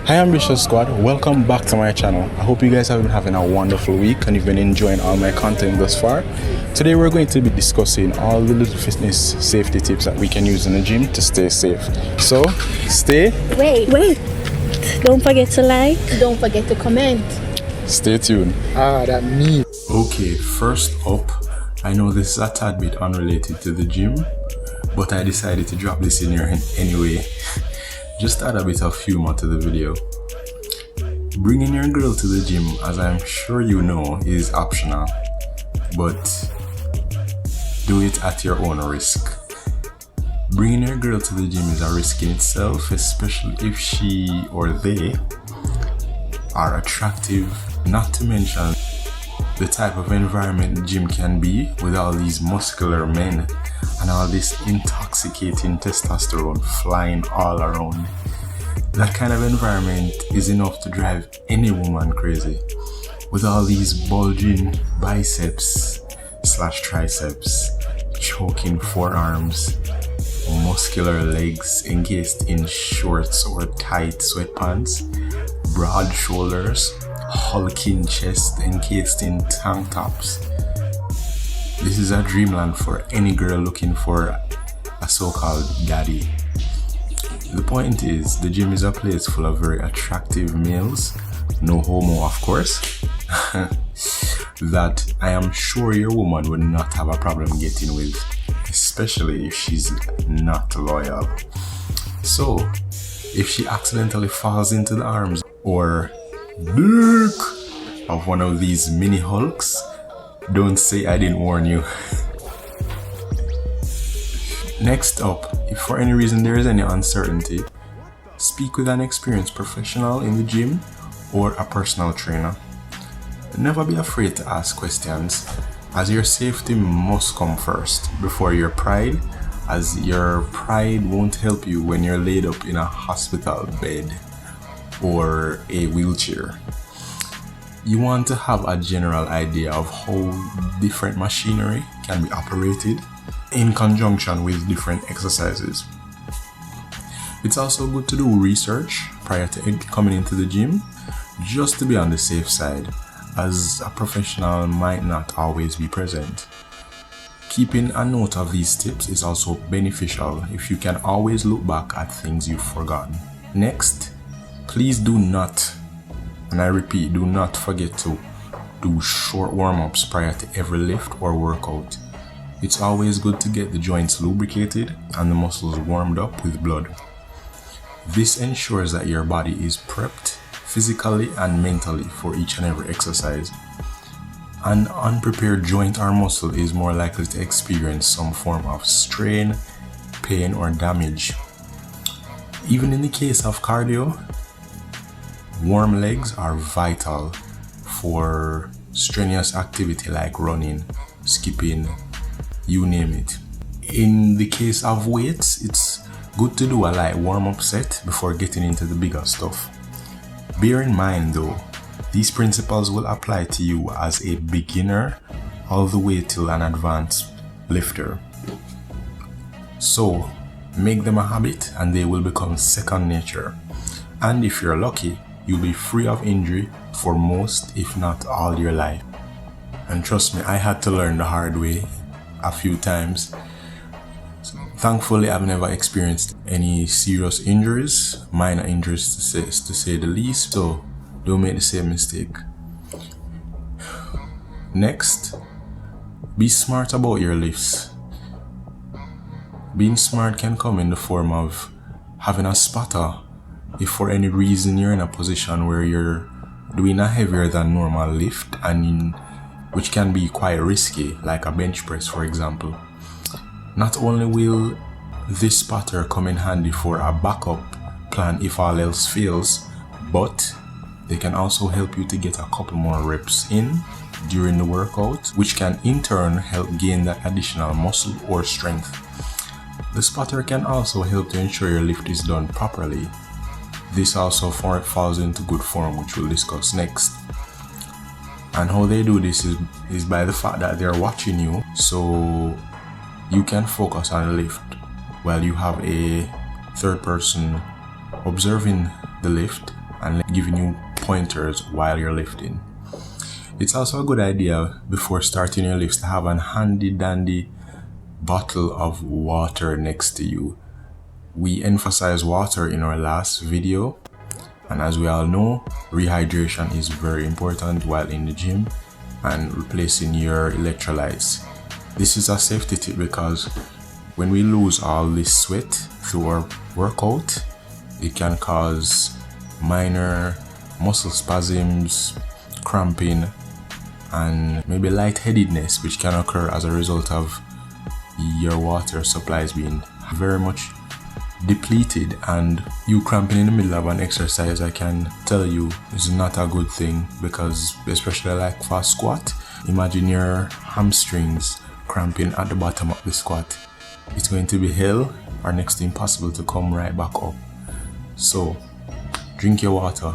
Hi Ambitious Squad, welcome back to my channel. I hope you guys have been having a wonderful week and you've been enjoying all my content thus far. Today we're going to be discussing all the little fitness safety tips that we can use in the gym to stay safe. So, Wait. Don't forget to like. Don't forget to comment. Stay tuned. That me. Okay, first up, I know this is a tad bit unrelated to the gym, but I decided to drop this in here anyway. Just add a bit of humor to the video. Bringing your girl to the gym, as I'm sure you know, is optional, but do it at your own risk. Bringing your girl to the gym is a risk in itself, especially if she or they are attractive, not to mention the type of environment the gym can be with all these muscular men and all this intoxicating testosterone flying all around. That kind of environment is enough to drive any woman crazy. With all these bulging biceps / triceps, choking forearms, muscular legs encased in shorts or tight sweatpants, broad shoulders, hulking chest encased in tank tops. This is a dreamland for any girl looking for a so-called daddy. The point is, the gym is a place full of very attractive males, no homo of course, that I am sure your woman would not have a problem getting with, especially if she's not loyal. So, if she accidentally falls into the arms or dick of one of these mini hulks, don't say I didn't warn you. Next up, if for any reason there is any uncertainty, speak with an experienced professional in the gym or a personal trainer. Never be afraid to ask questions, as your safety must come first before your pride, as your pride won't help you when you're laid up in a hospital bed or a wheelchair. You want to have a general idea of how different machinery can be operated in conjunction with different exercises. It's also good to do research prior to coming into the gym, just to be on the safe side, as a professional might not always be present. Keeping a note of these tips is also beneficial if you can always look back at things you've forgotten. Next, please do not, and I repeat, do not forget to do short warm-ups prior to every lift or workout. It's always good to get the joints lubricated and the muscles warmed up with blood. This ensures that your body is prepped physically and mentally for each and every exercise. An unprepared joint or muscle is more likely to experience some form of strain, pain, or damage. Even in the case of cardio, warm legs are vital for strenuous activity like running, skipping, you name it. In the case of weights, it's good to do a light warm-up set before getting into the bigger stuff. Bear in mind though, these principles will apply to you as a beginner all the way till an advanced lifter. So, make them a habit and they will become second nature. And if you're lucky, you'll be free of injury for most, if not all your life. And trust me, I had to learn the hard way a few times. Thankfully, I've never experienced any serious injuries, minor injuries to say the least, so don't make the same mistake. Next, be smart about your lifts. Being smart can come in the form of having a spotter if for any reason you're in a position where you're doing a heavier than normal lift, and which can be quite risky, like a bench press for example. Not only will this spotter come in handy for a backup plan if all else fails, but they can also help you to get a couple more reps in during the workout, which can in turn help gain that additional muscle or strength. The spotter can also help to ensure your lift is done properly. This also falls into good form, which we'll discuss next. And how they do this is by the fact that they're watching you, so you can focus on the lift while you have a third person observing the lift and giving you pointers while you're lifting. It's also a good idea before starting your lifts to have an handy dandy bottle of water next to you. We emphasized water in our last video, and as we all know, rehydration is very important while in the gym and replacing your electrolytes. This is a safety tip because when we lose all this sweat through our workout, it can cause minor muscle spasms, cramping, and maybe lightheadedness, which can occur as a result of your water supplies being very much depleted. And you cramping in the middle of an exercise, I can tell you, is not a good thing, because especially like for a squat, imagine your hamstrings cramping at the bottom of the squat. It's going to be hell or next to impossible to come right back up. So drink your water.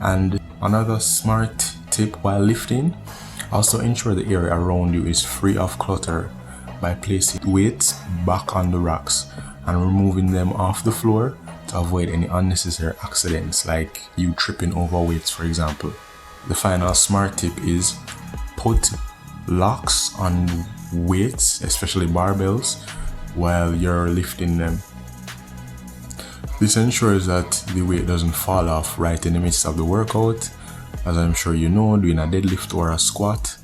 And another smart tip while lifting, also ensure the area around you is free of clutter by placing weights back on the racks and removing them off the floor to avoid any unnecessary accidents like you tripping over weights, for example. The final smart tip is put locks on weights, especially barbells, while you're lifting them. This ensures that the weight doesn't fall off right in the midst of the workout. As I'm sure you know, doing a deadlift or a squat,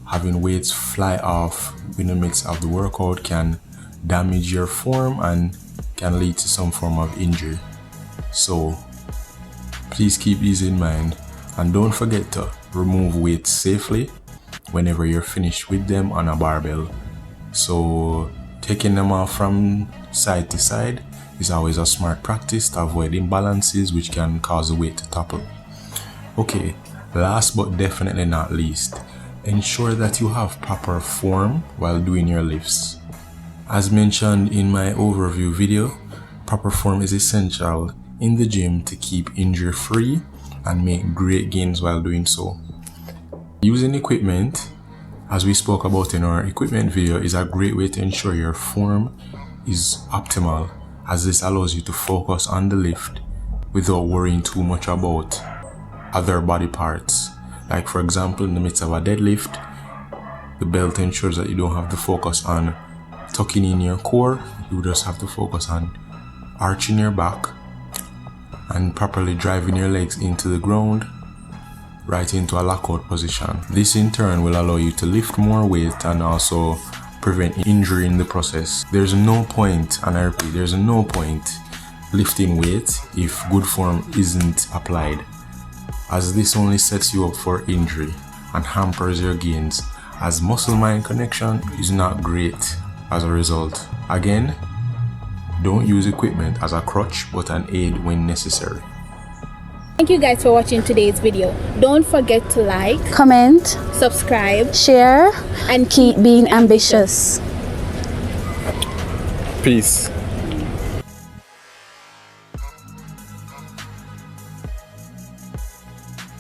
having weights fly off in the midst of the workout can damage your form and can lead to some form of injury. So please keep these in mind, and don't forget to remove weights safely whenever you're finished with them on a barbell. So taking them off from side to side is always a smart practice to avoid imbalances which can cause the weight to topple. Okay, last but definitely not least, ensure that you have proper form while doing your lifts. As mentioned in my overview video, proper form is essential in the gym to keep injury free and make great gains while doing so. Using equipment, as we spoke about in our equipment video, is a great way to ensure your form is optimal, as this allows you to focus on the lift without worrying too much about other body parts. Like for example, in the midst of a deadlift, the belt ensures that you don't have to focus on tucking in your core. You just have to focus on arching your back and properly driving your legs into the ground, right into a lockout position. This in turn will allow you to lift more weight and also prevent injury in the process. There's no point, and I repeat, there's no point lifting weight if good form isn't applied, as this only sets you up for injury and hampers your gains, as muscle-mind connection is not great as a result. Again, don't use equipment as a crutch but an aid when necessary. Thank you guys for watching today's video. Don't forget to like, comment, subscribe, share, and keep being ambitious. Peace.